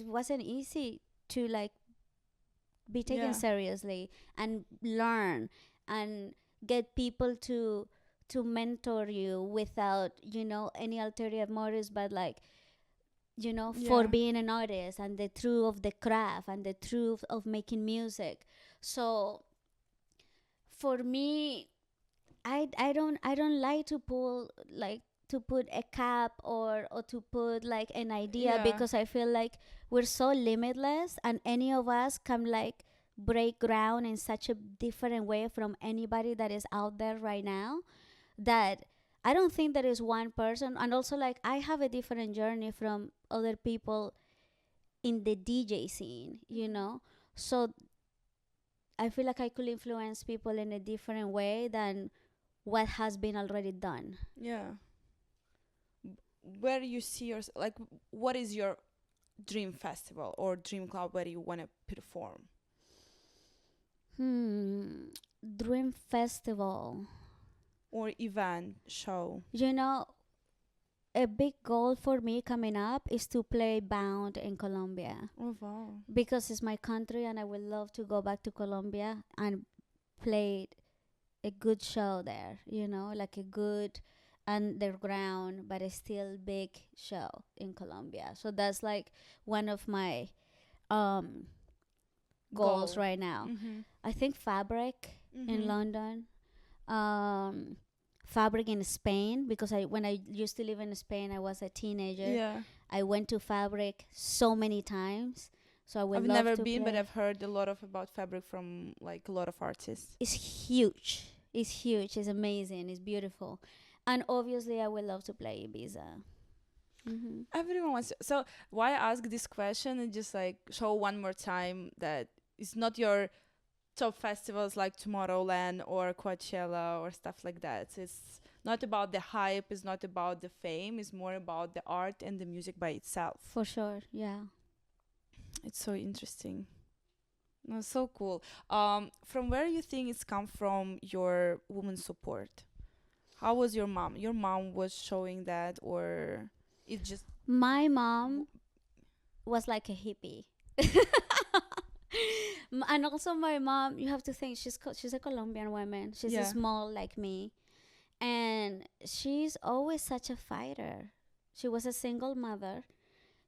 Speaker 1: wasn't easy to like be taken
Speaker 2: Yeah.
Speaker 1: seriously and learn and get people to mentor you without any ulterior motives, but like for
Speaker 2: Yeah.
Speaker 1: being an artist and the truth of the craft and the truth of making music. So for me, I don't like to pull like to put a cap or to put like an idea,
Speaker 2: Yeah.
Speaker 1: because I feel like we're so limitless, and any of us can like break ground in such a different way from anybody that is out there right now, that I don't think there is one person. And also, like, I have a different journey from other people in the DJ scene. So I feel like I could influence people in a different way than what has been already done.
Speaker 2: Yeah. Where you see yourself, like, what is your dream festival or dream club where you want to perform?
Speaker 1: Dream festival.
Speaker 2: Or event, show?
Speaker 1: You know, a big goal for me coming up is to play Bound in Colombia,
Speaker 2: Oh wow.
Speaker 1: because it's my country and I would love to go back to Colombia and play a good show there, like a good underground but a still big show in Colombia. So that's like one of my um goals
Speaker 2: Goal.
Speaker 1: right now.
Speaker 2: Mm-hmm.
Speaker 1: I think Fabric in
Speaker 2: Mm-hmm.
Speaker 1: London, um Fabric in Spain, because I when I used to live in Spain, I was a teenager.
Speaker 2: Yeah.
Speaker 1: I went to Fabric so many times, so I would
Speaker 2: I've
Speaker 1: love
Speaker 2: never
Speaker 1: to
Speaker 2: been, but
Speaker 1: play.
Speaker 2: I've heard a lot of about Fabric from like a lot of artists.
Speaker 1: It's huge. It's huge. It's amazing. It's beautiful. And obviously, I would love to play Ibiza. Hmm.
Speaker 2: Everyone wants to, so why I ask this question and just like show one more time that it's not your top festivals like Tomorrowland or Coachella or stuff like that. It's not about the hype, it's not about the fame, it's more about the art and the music by itself.
Speaker 1: For sure. Yeah.
Speaker 2: It's so interesting. No, so cool. From where you think it's come from your woman support? How was your mom? Your mom was showing that, or it just
Speaker 1: My mom was like a hippie. And also my mom, you have to think, she's a Colombian woman. She's
Speaker 2: yeah.
Speaker 1: small like me, and she's always such a fighter. She was a single mother.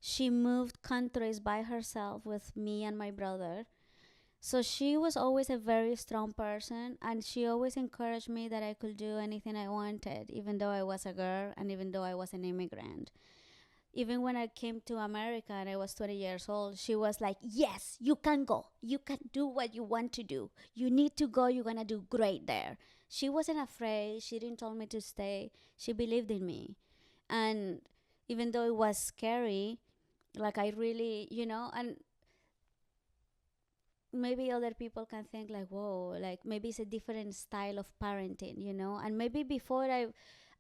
Speaker 1: She moved countries by herself with me and my brother. So she was always a very strong person, and she always encouraged me that I could do anything I wanted, even though I was a girl and even though I was an immigrant. Even when I came to America and I was 20 years old, she was like, "Yes, you can go. You can do what you want to do. You need to go. You're going to do great there." She wasn't afraid. She didn't tell me to stay. She believed in me. And even though it was scary, like I really, and maybe other people can think like, whoa, like maybe it's a different style of parenting, and maybe before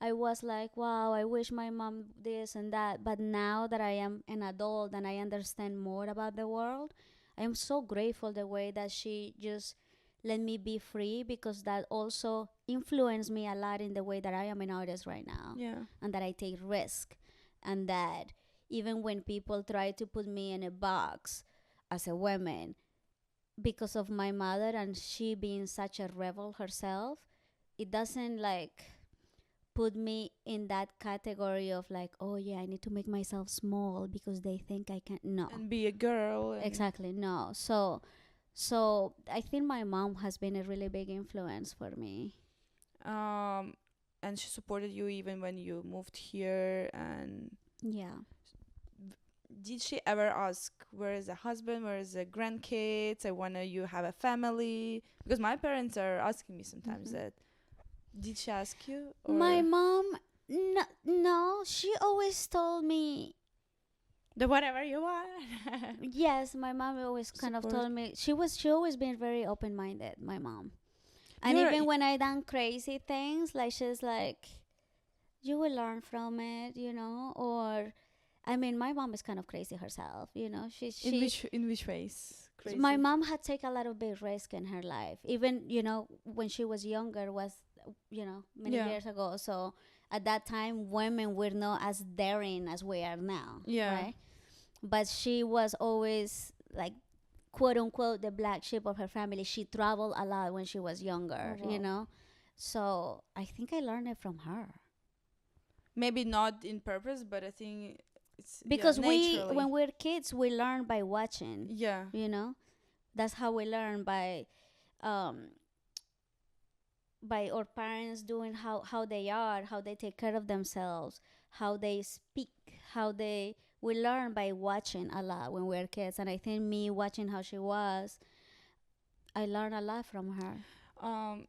Speaker 1: I was like, wow, I wish my mom this and that, but now that I am an adult and I understand more about the world, I am so grateful the way that she just let me be free, because that also influenced me a lot in the way that I am an artist right now,
Speaker 2: Yeah.
Speaker 1: and that I take risk, and that even when people try to put me in a box as a woman, because of my mother and she being such a rebel herself, it doesn't like put me in that category of like, oh yeah, I need to make myself small because they think I can. No,
Speaker 2: And be a girl and
Speaker 1: exactly, no. So I think my mom has been a really big influence for me.
Speaker 2: um and she supported you even when you moved here. And
Speaker 1: Yeah.
Speaker 2: did she ever ask, where is the husband, where is the grandkids, I wanna you have a family? Because my parents are asking me sometimes
Speaker 1: Mhm.
Speaker 2: that. Did she ask you,
Speaker 1: My
Speaker 2: or
Speaker 1: mom, no, she always told me.
Speaker 2: the whatever you want?
Speaker 1: Yes, my mom always kind of
Speaker 2: Support.
Speaker 1: told me, she always been very open minded, my mom. And
Speaker 2: You're
Speaker 1: even when I done crazy things, like she's like, you will learn from it, or I mean, my mom is kind of crazy herself,
Speaker 2: in which ways
Speaker 1: my
Speaker 2: crazy?
Speaker 1: mom had taken a lot of big risk in her life, even when she was younger, was many
Speaker 2: Yeah.
Speaker 1: years ago. So at that time, women were not as daring as we are now,
Speaker 2: Yeah.
Speaker 1: right? But she was always like, quote unquote, the black sheep of her family. She traveled a lot when she was
Speaker 2: Oh
Speaker 1: younger,
Speaker 2: wow.
Speaker 1: so I think I learned it from her.
Speaker 2: Maybe not in purpose, but I think it's, yeah,
Speaker 1: Because when
Speaker 2: naturally.
Speaker 1: we're kids, we learn by watching,
Speaker 2: Yeah.
Speaker 1: you know that's how we learn, um by our parents doing how they are, how they take care of themselves, how they speak, how they we learn by watching a lot when we're kids. And I think me watching how she was, I learned a lot from her.
Speaker 2: um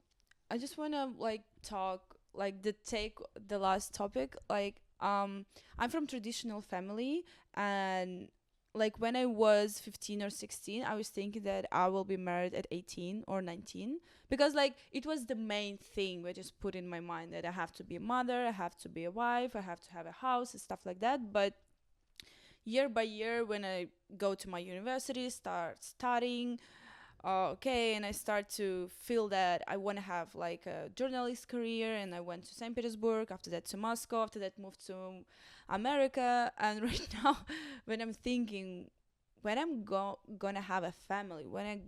Speaker 2: I just want to like talk like the last topic, like I'm from traditional family. And like when I was 15 or 16, I was thinking that I will be married at 18 or 19, because like it was the main thing we just put in my mind, that I have to be a mother, I have to be a wife, I have to have a house and stuff like that. But year by year, when I go to my university, start studying, okay, and I start to feel that I want to have like a journalist career, and I went to St. Petersburg, after that to Moscow, after that moved to America. And right now, when I'm thinking, when I'm gonna have a family, when I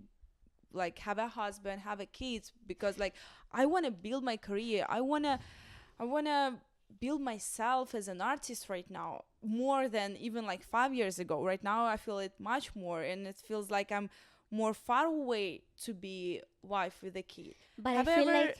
Speaker 2: like have a husband, have a kids, because like I want to build my career, I want to build myself as an artist right now more than even like 5 years ago. Right now I feel it much more, and it feels like I'm more far away to be wife with a kid.
Speaker 1: But
Speaker 2: Have
Speaker 1: I
Speaker 2: I
Speaker 1: feel
Speaker 2: ever?
Speaker 1: like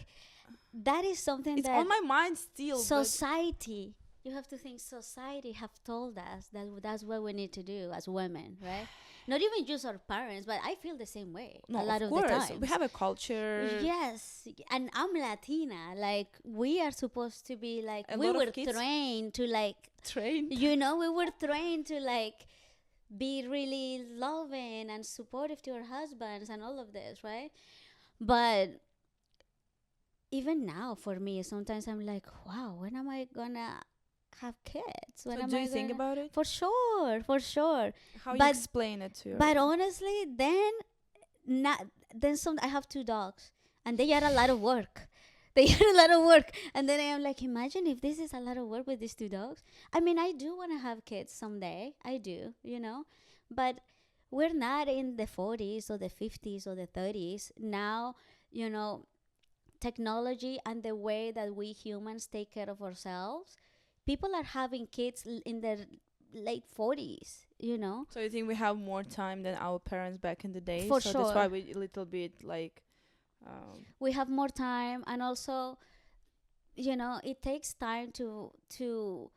Speaker 1: that is something
Speaker 2: It's
Speaker 1: that
Speaker 2: on my mind still, but
Speaker 1: society, you have to think society have told us that that's what we need to do as women, right? Not even just our parents, but I feel the same way
Speaker 2: no,
Speaker 1: a lot
Speaker 2: of
Speaker 1: of the
Speaker 2: course we
Speaker 1: times.
Speaker 2: have a culture.
Speaker 1: Yes, and I'm Latina. Like we are supposed to be like
Speaker 2: A
Speaker 1: we
Speaker 2: lot
Speaker 1: were
Speaker 2: of kids
Speaker 1: trained to like
Speaker 2: trained.
Speaker 1: we were trained to like be really loving and supportive to our husbands and all of this, right? But even now for me sometimes I'm like, wow, when am I gonna have kids? When
Speaker 2: So
Speaker 1: am
Speaker 2: do
Speaker 1: I
Speaker 2: you think
Speaker 1: gonna
Speaker 2: about it?
Speaker 1: For sure, for sure.
Speaker 2: How you
Speaker 1: But
Speaker 2: explain it to your?
Speaker 1: but honestly, then not then some I have two dogs and they are a lot of work. They are a lot of work. And then I am like, imagine if this is a lot of work with these two dogs. I mean, I do want to have kids someday. I do, you know. But we're not in the 40s or the 50s or the 30s. Now, you know, technology and the way that we humans take care of ourselves, people are having kids in their late 40s, you know.
Speaker 2: So you think we have more time than our parents back in the day?
Speaker 1: For
Speaker 2: So that's why
Speaker 1: sure.
Speaker 2: we a little bit like.
Speaker 1: We have more time, and also, you know, it takes time to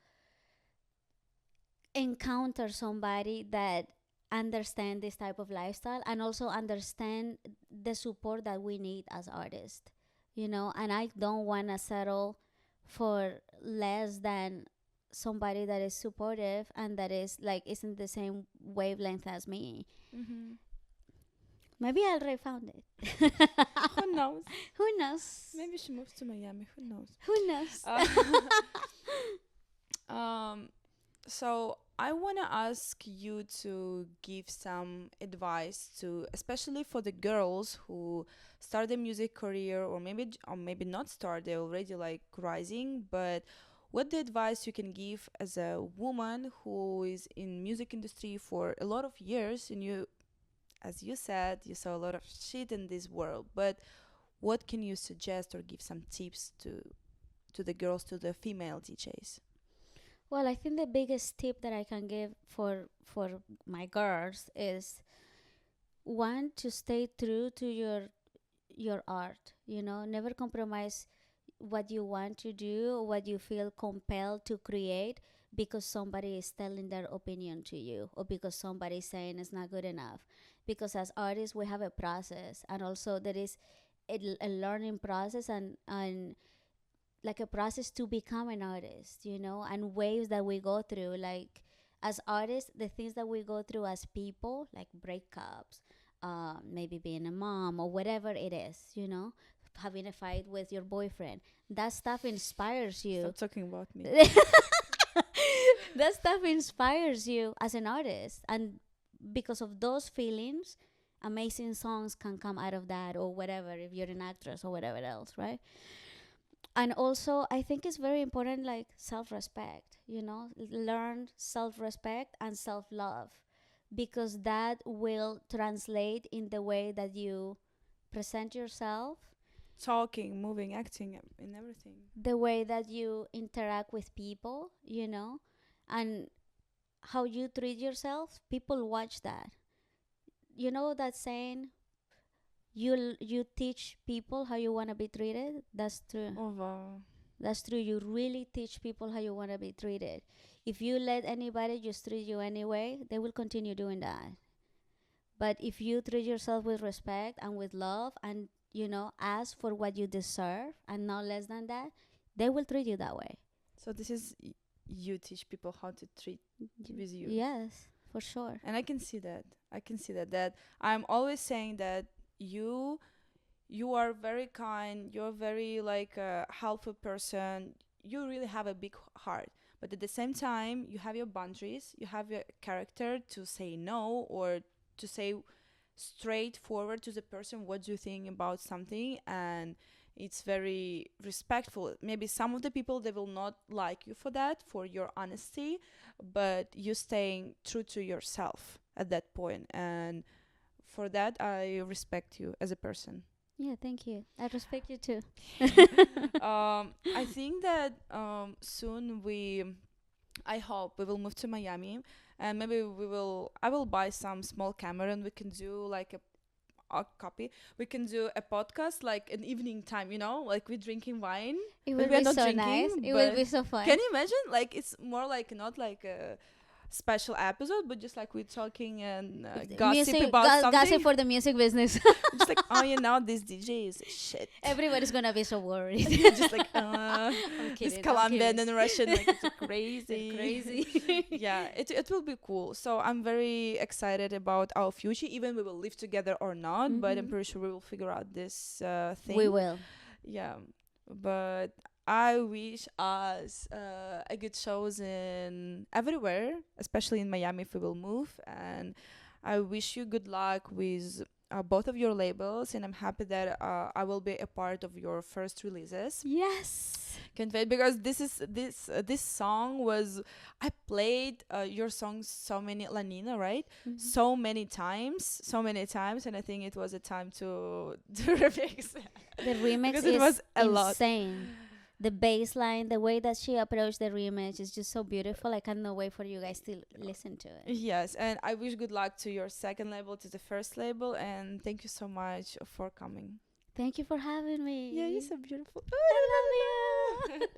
Speaker 1: encounter somebody that understand this type of lifestyle and also understand the support that we need as artists, you know. And I don't want to settle for less than somebody that is supportive and that is like isn't the same wavelength as me.
Speaker 2: Mm-hmm.
Speaker 1: Maybe I'll refound it.
Speaker 2: Who knows?
Speaker 1: Who knows?
Speaker 2: Maybe she moves to Miami. Who knows?
Speaker 1: Who knows?
Speaker 2: Um, so I want to ask you to give some advice to, especially for the girls who start a music career, or maybe not start. They're already like rising, but what the advice you can give as a woman who is in music industry for a lot of years, and you, as you said, you saw a lot of shit in this world, but what can you suggest or give some tips to the girls, to the female DJs?
Speaker 1: Well, I think the biggest tip that I can give for my girls is one, to stay true to your art. You know, never compromise what you want to do or what you feel compelled to create because somebody is telling their opinion to you or because somebody is saying it's not good enough. Because as artists, we have a process, and also there is a learning process and like a process to become an artist, you know, and waves that we go through. Like as artists, the things that we go through as people, like breakups, maybe being a mom or whatever it is, you know, having a fight with your boyfriend. That stuff inspires you.
Speaker 2: Stop talking about me.
Speaker 1: That stuff inspires you as an artist, and because of those feelings, amazing songs can come out of that, or whatever, if you're an actress or whatever else, right? And also I think it's very important, like self-respect, you know, learn self-respect and self-love, because that will translate in the way that you present yourself,
Speaker 2: Talking, moving, acting, and everything.
Speaker 1: the way that you interact with people, you know, and how you treat yourself. People watch that. You know that saying, you teach people how you want to be treated. That's true.
Speaker 2: Oh wow.
Speaker 1: That's true. You really teach people how you want to be treated. If you let anybody just treat you anyway, they will continue doing that. But if you treat yourself with respect and with love and, you know, ask for what you deserve and not less than that, they will treat you that way.
Speaker 2: So this is you teach people how to treat with you.
Speaker 1: Yes, for sure.
Speaker 2: And I can see that. I can see that I'm always saying that you are very kind, you're very like a helpful person, you really have a big heart, but at the same time you have your boundaries, you have your character to say no, or to say straightforward to the person what do you think about something, and it's very respectful. Maybe some of the people, they will not like you for that, for your honesty, but you staying true to yourself at that point, and for that I respect you as a person.
Speaker 1: Yeah, thank you. I respect you too.
Speaker 2: I think that soon I hope we will move to Miami, and maybe I will buy some small camera, and we can do like a copy. We can do a podcast like an evening time, like we're drinking wine.
Speaker 1: It
Speaker 2: But
Speaker 1: will
Speaker 2: we are
Speaker 1: be
Speaker 2: not
Speaker 1: so
Speaker 2: drinking,
Speaker 1: nice. It
Speaker 2: but
Speaker 1: will be so fun.
Speaker 2: can you imagine? Like it's more like not like a special episode, but just like we're talking and gossip about something.
Speaker 1: Gossip for the music business.
Speaker 2: Just like, this DJ is shit.
Speaker 1: Everybody's gonna be so worried.
Speaker 2: Just like
Speaker 1: I'm
Speaker 2: this
Speaker 1: kidding,
Speaker 2: Colombian and Russian, like it's crazy.
Speaker 1: Crazy.
Speaker 2: Yeah, it will be cool. So I'm very excited about our future, even we will live together or not, but I'm pretty sure we will figure out this thing.
Speaker 1: We will.
Speaker 2: Yeah, but I wish us a good shows in everywhere, especially in Miami if we will move. And I wish you good luck with both of your labels. And I'm happy that I will be a part of your first releases.
Speaker 1: Yes.
Speaker 2: Can't wait, because this song was, I played your song La Nina, right? So many times, and I think it was a time to remix.
Speaker 1: The remix
Speaker 2: because
Speaker 1: is
Speaker 2: it was a lot.
Speaker 1: insane. The bass line, the way that she approached the remix is just so beautiful. I cannot wait for you guys to listen to it.
Speaker 2: Yes, and I wish good luck to your second label, to the first label, and thank you so much for coming.
Speaker 1: Thank you for having me.
Speaker 2: Yeah, you're so beautiful.
Speaker 1: I love you.